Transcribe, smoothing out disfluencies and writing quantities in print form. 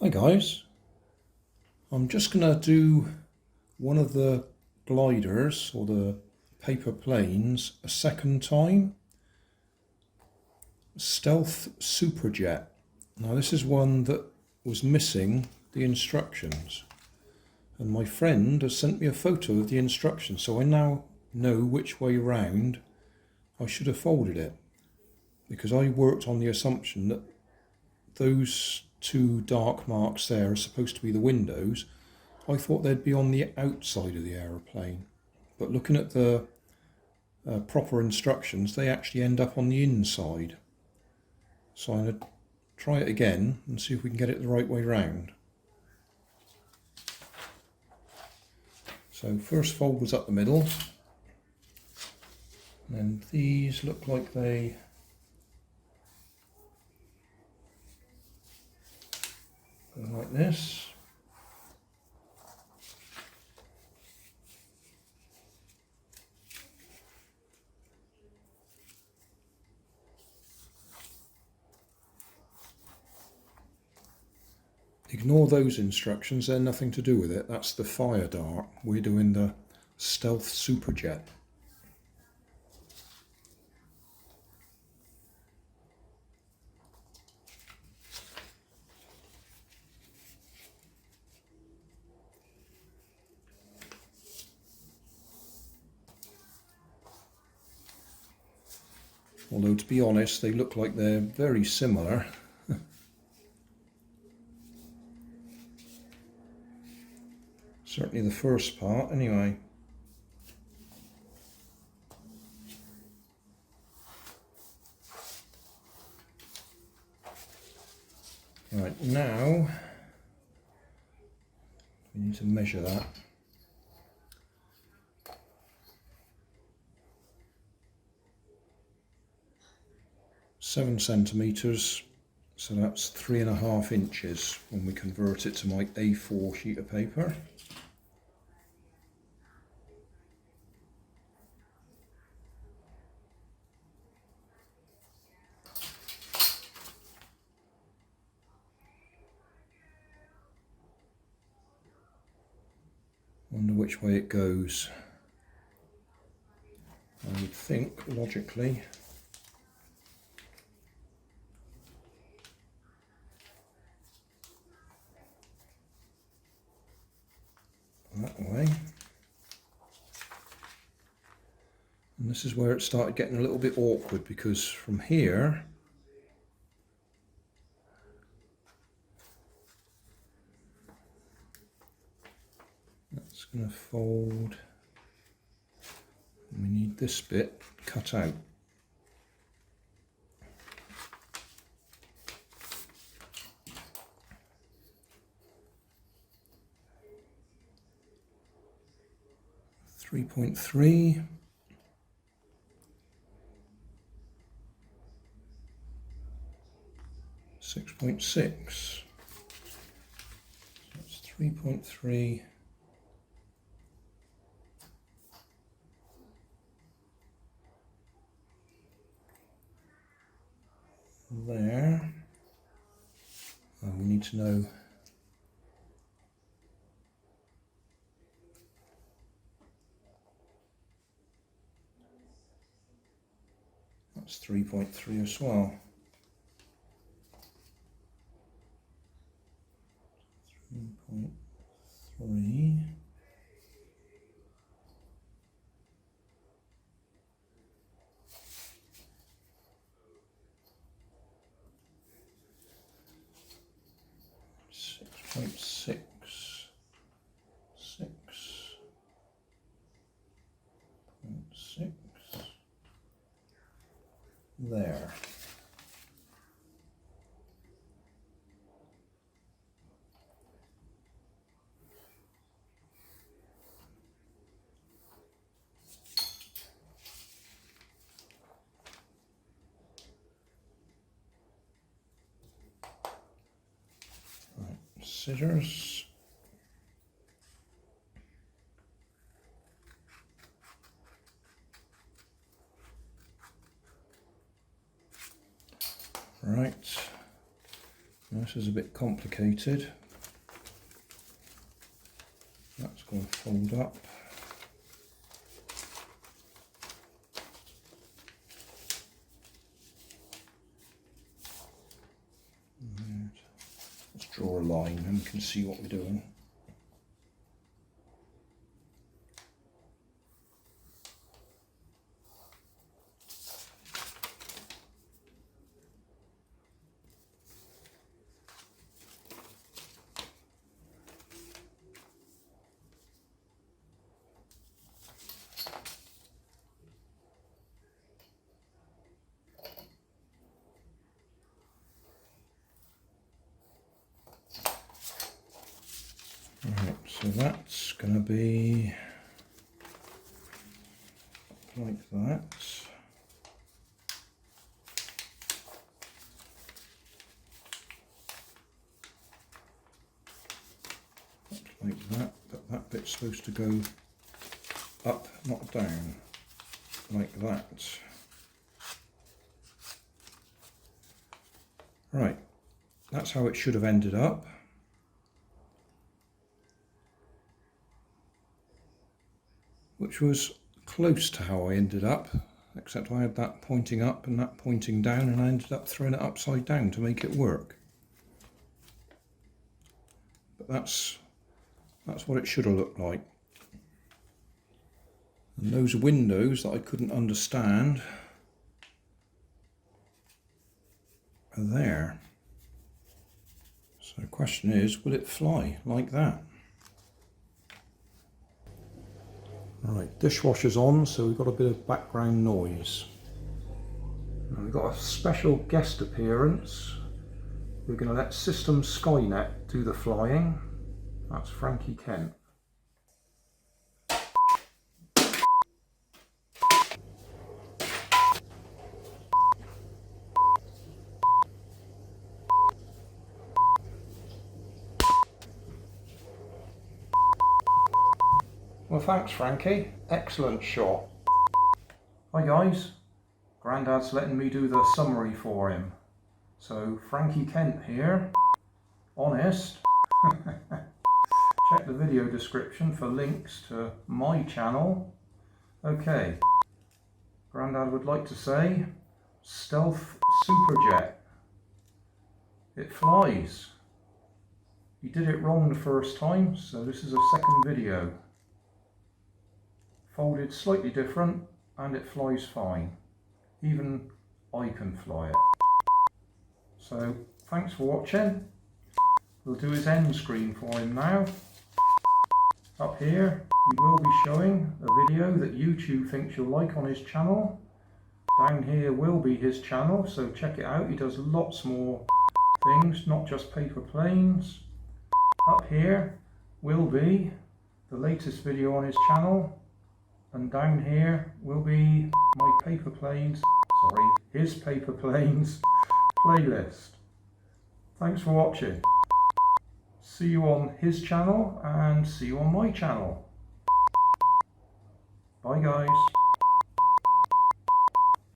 Hi guys, I'm just going to do one of the gliders or the paper planes a second time. Stealth Superjet. Now this is one that was missing the instructions, and my friend has sent me a photo of the instructions, so I now know which way round I should have folded it, because I worked on the assumption that those two dark marks there are supposed to be the windows. I thought they'd be on the outside of the aeroplane, but looking at the proper instructions, they actually end up on the inside. So I'm going to try it again and see if we can get it the right way round. So first fold was up the middle, and these look like they go like this. Ignore those instructions, they're nothing to do with it. That's the fire dart. We're doing the Stealth Superjet. Although, to be honest, they look like they're very similar. Certainly the first part, anyway. Right, now we need to measure that. Seven centimetres, so that's 3.5 inches when we convert it to my A4 sheet of paper. Wonder which way it goes. I would think, logically, that way. And this is where it started getting a little bit awkward, because from here that's going to fold, and we need this bit cut out. .3, 6.6. That's 3.3. There. And we need to know that's 3.3 as well. 3.3. .6, 6.6 there. Right, scissors. Right, This is a bit complicated. That's going to fold up. And let's draw a line and we can see what we're doing. Right, so that's going to be like that. Like that, but that bit's supposed to go up, not down, like that. Right, that's how it should have ended up. Which was close to how I ended up, except I had that pointing up and that pointing down, and I ended up throwing it upside down to make it work. But that's what it should have looked like. And those windows that I couldn't understand are there. So the question is, will it fly like that? Right, dishwasher's on, so we've got a bit of background noise. Now we've got a special guest appearance. We're going to let System Skynet do the flying. That's Frankie Kent. Well, thanks, Frankie. Excellent shot. Hi guys. Grandad's letting me do the summary for him. So, Frankie Kent here. Honest. Check the video description for links to my channel. Okay. Grandad would like to say, Stealth Superjet. It flies. He did it wrong the first time, so this is a second video. Folded slightly different, and it flies fine. Even I can fly it. So, thanks for watching. We'll do his end screen for him now. Up here, he will be showing a video that YouTube thinks you'll like on his channel. Down here will be his channel, so check it out. He does lots more things, not just paper planes. Up here will be the latest video on his channel. And down here will be my paper planes, his paper planes playlist. Thanks for watching. See you on his channel and see you on my channel. Bye guys.